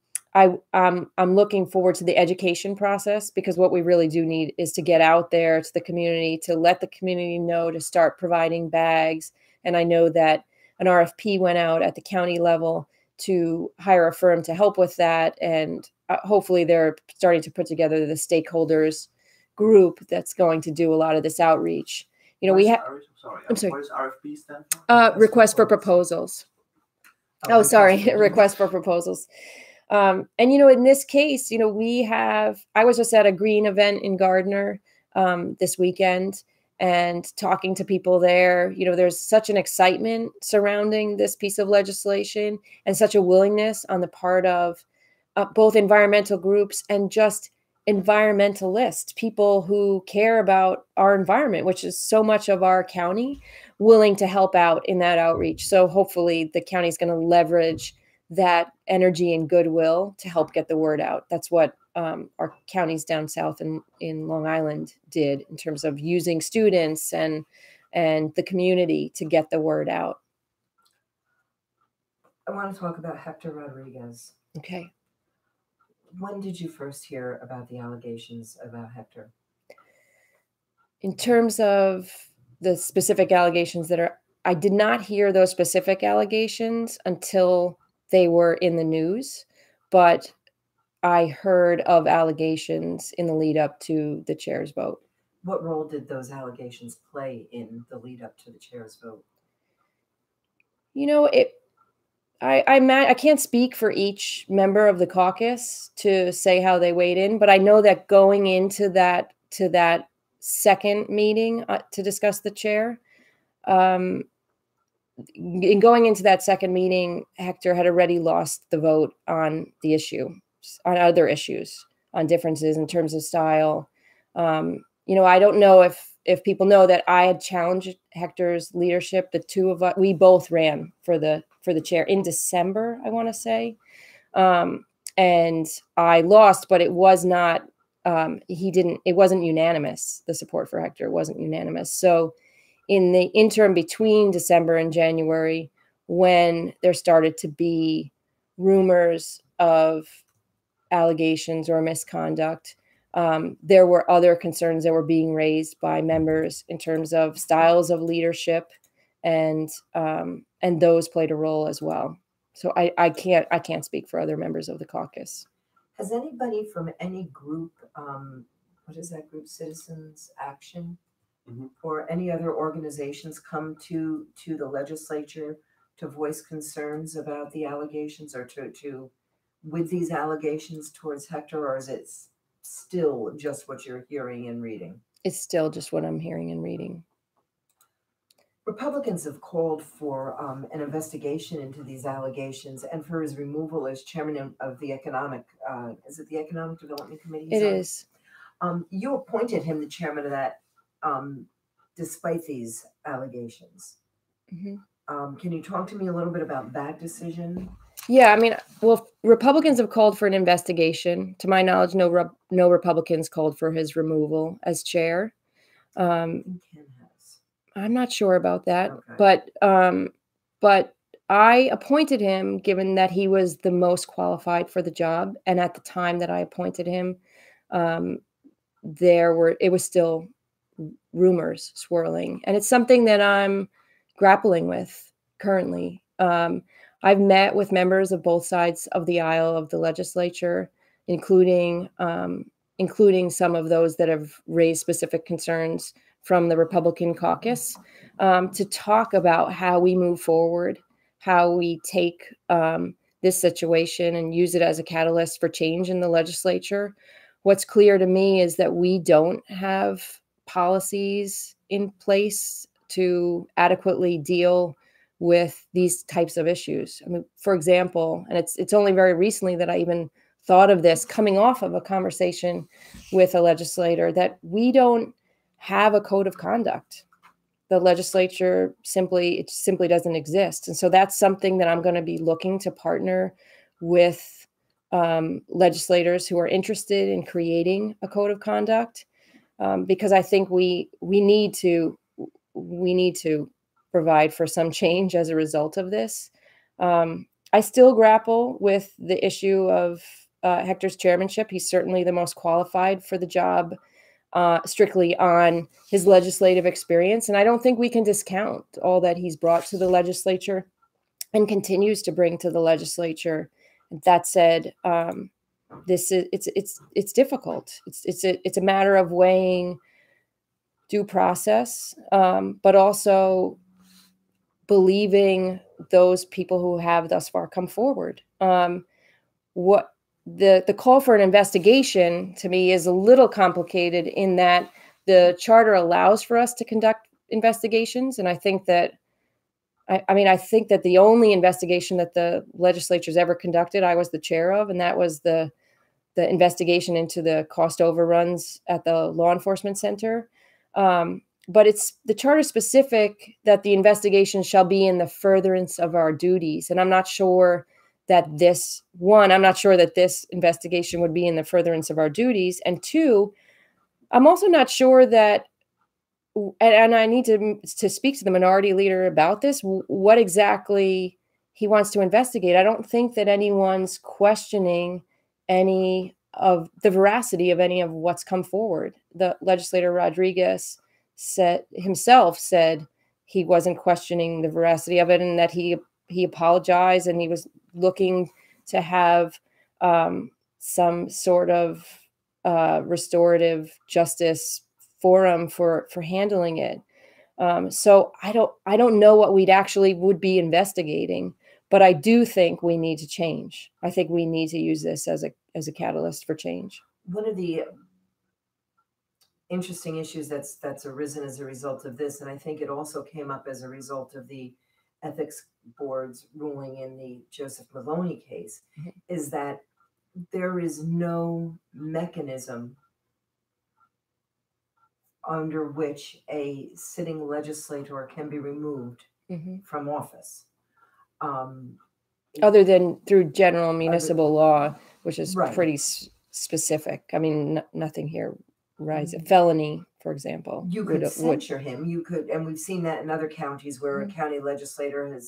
looking forward to the education process, because what we really do need is to get out there to the community, to let the community know, to start providing bags. And I know that an RFP went out at the county level to hire a firm to help with that. And hopefully they're starting to put together the stakeholders group that's going to do a lot of this outreach. We have. I'm sorry. What does RFP stand for? Request for proposals. Oh, sorry. Request for proposals. And, in this case, I was just at a green event in Gardner this weekend, and talking to people there, there's such an excitement surrounding this piece of legislation and such a willingness on the part of both environmental groups and just environmentalists, people who care about our environment, which is so much of our county, willing to help out in that outreach. So hopefully the county is going to leverage that energy and goodwill to help get the word out. That's what our counties down south in Long Island did in terms of using students and the community to get the word out. I want to talk about Hector Rodriguez. Okay. When did you first hear about the allegations about Hector? In terms of the specific allegations I did not hear those specific allegations until they were in the news, but I heard of allegations in the lead up to the chair's vote. What role did those allegations play in the lead up to the chair's vote? I can't speak for each member of the caucus to say how they weighed in, but I know that going into that second meeting to discuss the chair, in going into that second meeting, Hector had already lost the vote on the issue, on other issues, on differences in terms of style. I don't know if people know that I had challenged Hector's leadership. The two of us, we both ran for the chair in December, I want to say. And I lost, but it was not, it wasn't unanimous. The support for Hector wasn't unanimous. So in the interim between December and January, when there started to be rumors of allegations or misconduct, there were other concerns that were being raised by members in terms of styles of leadership, and those played a role as well. So I can't speak for other members of the caucus. Has anybody from any group, what is that group, Citizens Action, or any other organizations come to the legislature to voice concerns about the allegations, or to with these allegations towards Hector, or is it still just what you're hearing and reading? It's still just what I'm hearing and reading. Republicans have called for an investigation into these allegations and for his removal as chairman of the Economic Development Committee? It is. You appointed him the chairman of that despite these allegations. Mm-hmm. Can you talk to me a little bit about that decision? Yeah, Republicans have called for an investigation. To my knowledge, no Republicans called for his removal as chair. I'm not sure about that, okay. But I appointed him given that he was the most qualified for the job, and at the time that I appointed him, it was still rumors swirling, and it's something that I'm grappling with currently. I've met with members of both sides of the aisle of the legislature, including some of those that have raised specific concerns from the Republican caucus, to talk about how we move forward, how we take this situation and use it as a catalyst for change in the legislature. What's clear to me is that we don't have policies in place to adequately deal with these types of issues. For example, and it's only very recently that I even thought of this, coming off of a conversation with a legislator, that we don't have a code of conduct. The legislature simply doesn't exist. And so that's something that I'm going to be looking to partner with legislators who are interested in creating a code of conduct, because I think we need to provide for some change as a result of this. I still grapple with the issue of Hector's chairmanship. He's certainly the most qualified for the job, strictly on his legislative experience. And I don't think we can discount all that he's brought to the legislature and continues to bring to the legislature. That said, it's difficult. It's a matter of weighing due process, but also believing those people who have thus far come forward. The call for an investigation to me is a little complicated in that the charter allows for us to conduct investigations, and I think that I think that the only investigation that the legislature's ever conducted, I was the chair of, and that was the investigation into the cost overruns at the law enforcement center. But it's the charter specific that the investigation shall be in the furtherance of our duties. And I'm not sure that this investigation would be in the furtherance of our duties. And two, I'm also not sure that, and I need to speak to the minority leader about this, what exactly he wants to investigate. I don't think that anyone's questioning any of the veracity of any of what's come forward. The legislator Rodriguez said he wasn't questioning the veracity of it, and that he apologized, and he was looking to have some sort of restorative justice forum for handling it. So I don't know what we'd actually would be investigating, but I do think we need to change. I think we need to use this as a catalyst for change. One of the interesting issues that's arisen as a result of this, and I think it also came up as a result of the ethics board's ruling in the Joseph Maloney case, is that there is no mechanism under which a sitting legislator can be removed from office. Other than through general municipal law, which is Right. pretty specific. I mean, nothing here rises. Felony, for example. You could censure him. You could, and we've seen that in other counties where a county legislator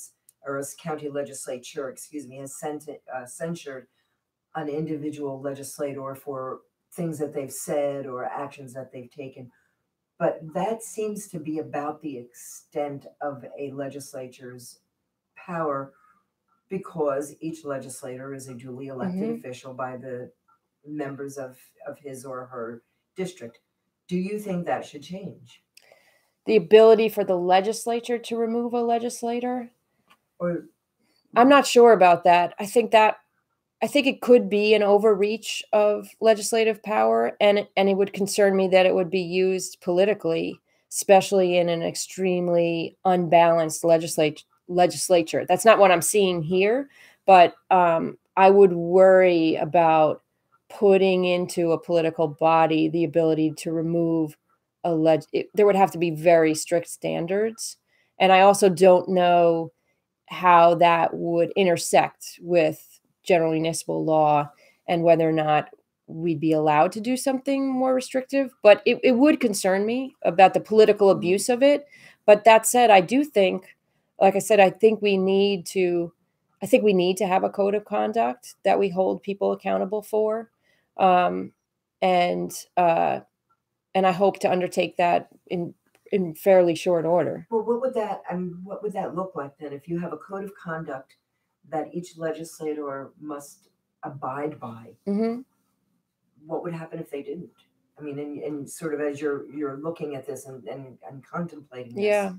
or a county legislature, has censured an individual legislator for things that they've said or actions that they've taken. But that seems to be about the extent of a legislature's power, because each legislator is a duly elected official by the members of his or her district. Do you think that should change? The ability for the legislature to remove a legislator? Or I'm not sure about that. I think it could be an overreach of legislative power, and it would concern me that it would be used politically, especially in an extremely unbalanced legislature. That's not what I'm seeing here, but I would worry about putting into a political body the ability to remove there would have to be very strict standards. And I also don't know how that would intersect with general municipal law and whether or not we'd be allowed to do something more restrictive. But it would concern me about the political abuse of it. But that said, I do think, like I said, I think we need to have a code of conduct that we hold people accountable for. And I hope to undertake that in fairly short order. Well, what would that look like then? If you have a code of conduct that each legislator must abide by, what would happen if they didn't? I mean, and sort of as you're looking at this and contemplating this. Yeah.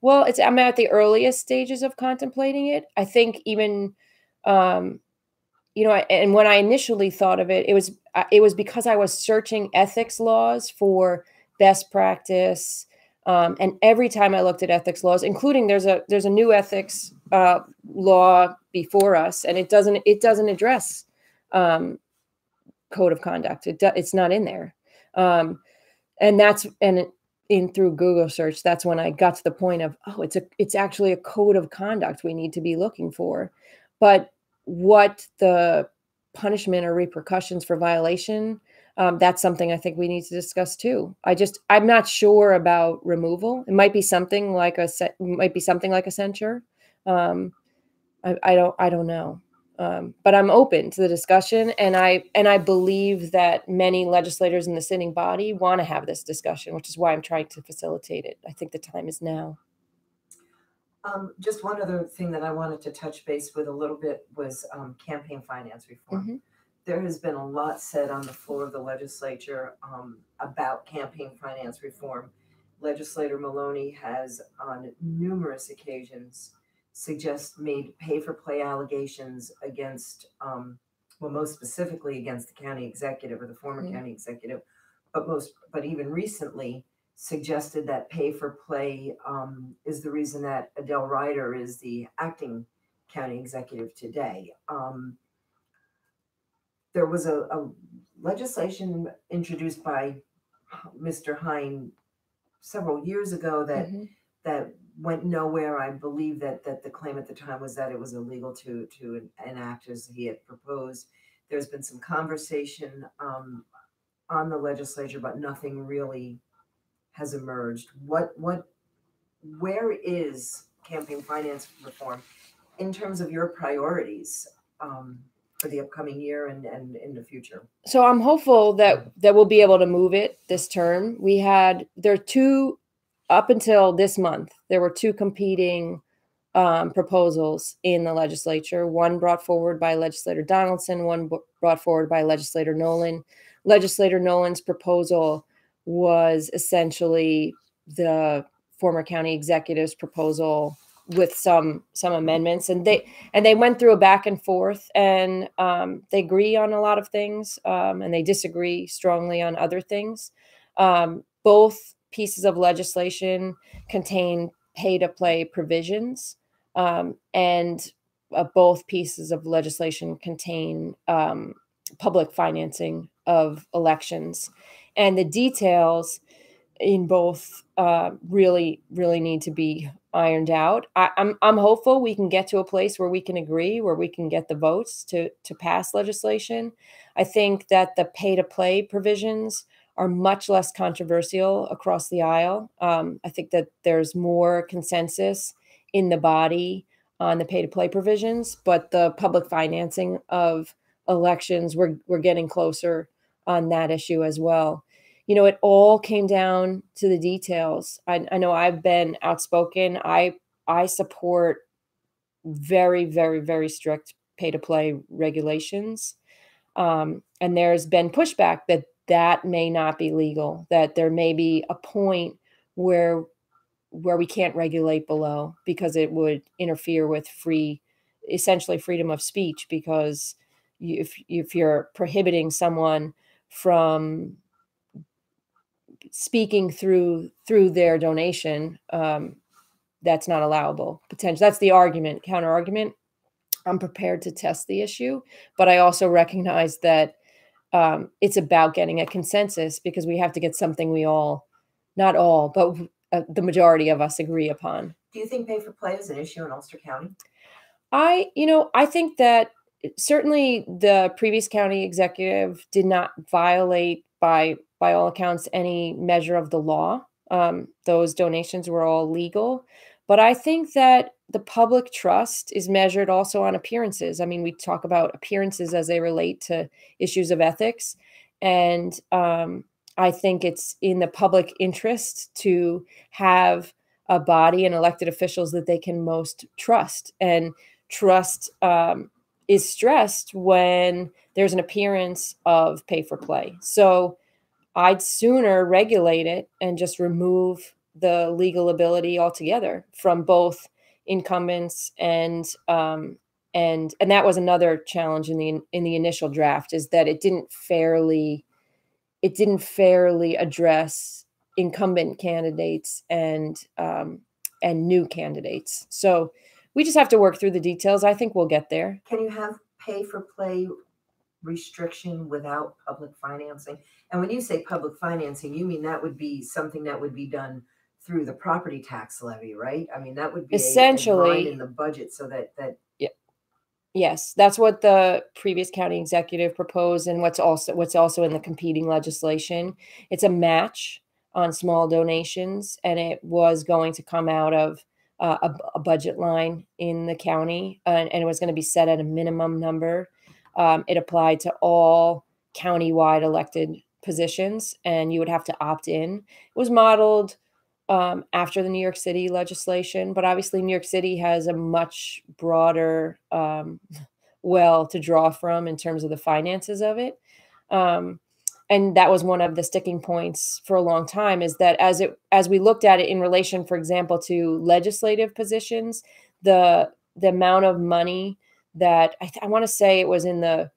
Well, I'm at the earliest stages of contemplating it. I think even, and when I initially thought of it, it was because I was searching ethics laws for best practice. And every time I looked at ethics laws, including there's a new ethics law before us, and it doesn't address code of conduct. It's not in there. Through Google search, that's when I got to the point of, it's actually a code of conduct we need to be looking for. But what the punishment or repercussions for violation, that's something I think we need to discuss too. I'm not sure about removal. It might be something like a censure. I don't know. But I'm open to the discussion, and I believe that many legislators in the sitting body want to have this discussion, which is why I'm trying to facilitate it. I think the time is now. Just one other thing that I wanted to touch base with a little bit was campaign finance reform. There has been a lot said on the floor of the legislature about campaign finance reform. Legislator Maloney has on numerous occasions made pay-for-play allegations against, most specifically against the county executive or the former county executive, but even recently suggested that pay for play is the reason that Adele Ryder is the acting county executive today. There was a legislation introduced by Mr. Hine several years ago that went nowhere. I believe that the claim at the time was that it was illegal to enact as he had proposed. There's been some conversation on the legislature, but nothing really has emerged. Where is campaign finance reform in terms of your priorities for the upcoming year and in the future? So I'm hopeful that we'll be able to move it this term. There are two, up until this month, there were two competing proposals in the legislature. One brought forward by legislator Donaldson, one brought forward by legislator Nolan. Legislator Nolan's proposal was essentially the former county executive's proposal with some amendments, and they went through a back and forth, and they agree on a lot of things, and they disagree strongly on other things. Both pieces of legislation contain pay-to-play provisions, and both pieces of legislation contain public financing of elections, and the details in both really need to be ironed out. I'm hopeful we can get to a place where we can agree, where we can get the votes to pass legislation. I think that the pay-to-play provisions are much less controversial across the aisle. I think that there's more consensus in the body on the pay-to-play provisions, but the public financing of elections, we're getting closer on that issue as well. You know, it all came down to the details. I know I've been outspoken. I support very strict pay-to-play regulations. And there's been pushback that may not be legal, that there may be a point where we can't regulate below because it would interfere with essentially freedom of speech, because if you're prohibiting someone from speaking through their donation, that's not allowable. Potentially, that's the argument, counter argument. I'm prepared to test the issue, but I also recognize that it's about getting a consensus, because we have to get something we all, not all, but the majority of us agree upon. Do you think pay for play is an issue in Ulster County? I think that certainly the previous county executive did not violate by all accounts any measure of the law. Those donations were all legal, but I think that the public trust is measured also on appearances. I mean, we talk about appearances as they relate to issues of ethics, and I think it's in the public interest to have a body and elected officials that they can most trust, and trust is stressed when there's an appearance of pay for play. So I'd sooner regulate it and just remove the legal ability altogether from both incumbents and that was another challenge in the initial draft, is that it didn't fairly address incumbent candidates and new candidates. So we just have to work through the details. I think we'll get there. Can you have pay for play restriction without public financing? And when you say public financing, you mean that would be something that would be done through the property tax levy, right? I mean, that would be essentially a line in the budget, so that yes, that's what the previous county executive proposed, and what's also in the competing legislation. It's a match on small donations, and it was going to come out of a budget line in the county, and it was going to be set at a minimum number. It applied to all county-wide elected positions, and you would have to opt in. It was modeled after the New York City legislation, but obviously New York City has a much broader well to draw from in terms of the finances of it. And that was one of the sticking points for a long time, is that as we looked at it in relation, for example, to legislative positions, the amount of money that I want to say it was in the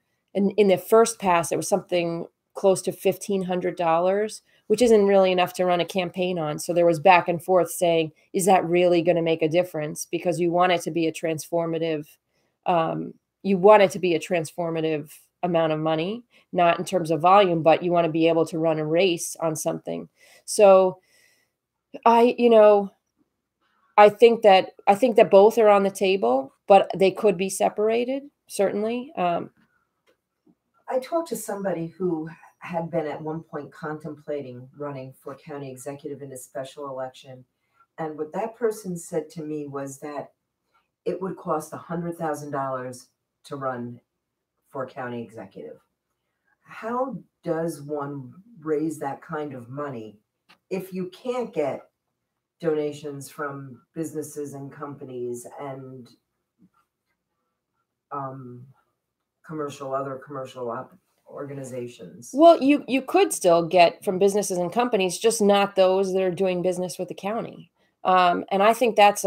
first pass, it was something close to $1,500, which isn't really enough to run a campaign on. So there was back and forth saying, is that really going to make a difference? Because you want it to be a transformative, amount of money, not in terms of volume, but you want to be able to run a race on something. So I think that both are on the table, but they could be separated, certainly. I talked to somebody who had been at one point contemplating running for county executive in a special election. And what that person said to me was that it would cost $100,000 to run for county executive. How does one raise that kind of money if you can't get donations from businesses and companies and other commercial organizations? Well, you could still get from businesses and companies, just not those that are doing business with the county. And I think that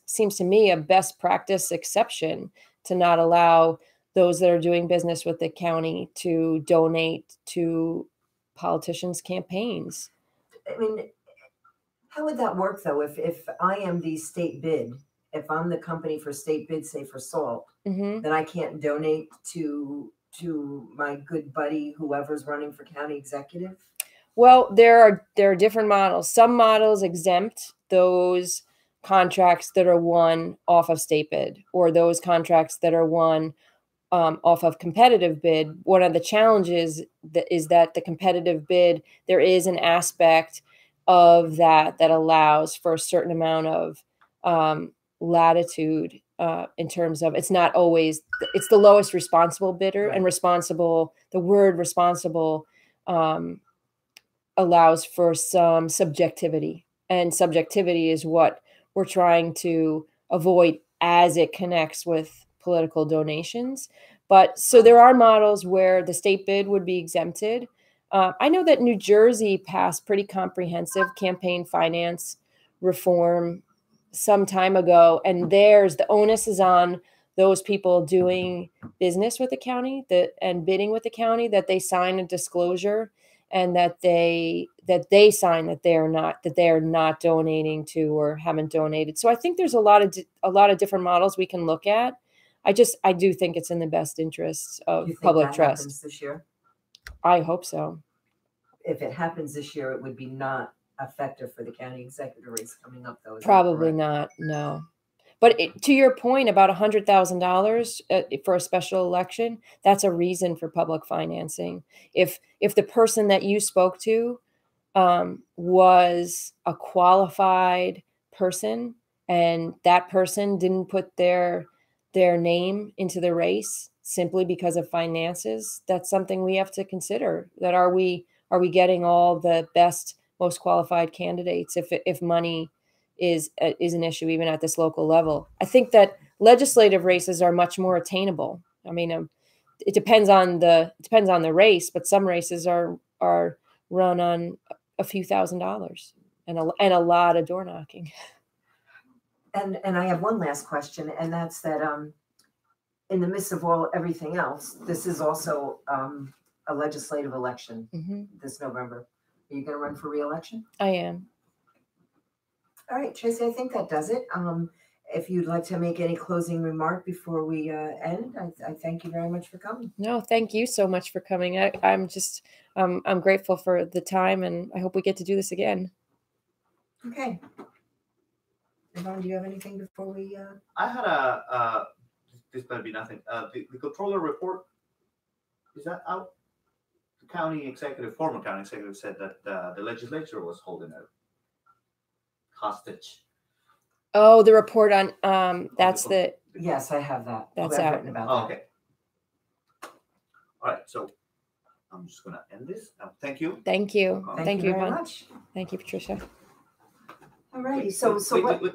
seems to me a best practice exception, to not allow those that are doing business with the county to donate to politicians' campaigns. I mean, how would that work though? If I am the state bid, if I'm the company for state bid, say for salt, then I can't donate to my good buddy, whoever's running for county executive? Well, there are different models. Some models exempt those contracts that are won off of state bid, or those contracts that are won off of competitive bid. One of the challenges is that the competitive bid, there is an aspect of that allows for a certain amount of latitude in terms of, it's not always, it's the lowest responsible bidder, right. And the word responsible allows for some subjectivity, and subjectivity is what we're trying to avoid as it connects with political donations. But so there are models where the state bid would be exempted. I know that New Jersey passed pretty comprehensive campaign finance reform some time ago, and the onus is on those people doing business with the county and bidding with the county, that they sign a disclosure, and that they sign that they are not donating to or haven't donated. So I think there's a lot of different models we can look at. I do think it's in the best interests of public trust. Happens this year? I hope so. If it happens this year, it would be not effective for the county executive race coming up, though. Probably not. No. But to your point about $100,000 for a special election, that's a reason for public financing. If the person that you spoke to was a qualified person, and that person didn't put their name into the race simply because of finances, that's something we have to consider. That are we getting all the best, most qualified candidates if money is an issue even at this local level? I think that legislative races are much more attainable. I mean, it depends on the race, but some races are run on a few $1,000s and a lot of door knocking. And I have one last question, and that's that in the midst of everything else, this is also a legislative election this November. Are you going to run for re-election? I am. All right, Tracey, I think that does it. If you'd like to make any closing remark before we end, I thank you very much for coming. No, thank you so much for coming. I'm grateful for the time, and I hope we get to do this again. Okay. Yvonne, do you have anything before we? I had this better be nothing. The comptroller report, is that out? The former county executive said that the legislature was holding a hostage. Oh, the report on that's the. Yes, I have that. That's I've out. written about that. Okay. All right, so I'm just gonna end this. Thank you. Thank you. Thank you very much. Thank you, Patricia. All righty. So wait.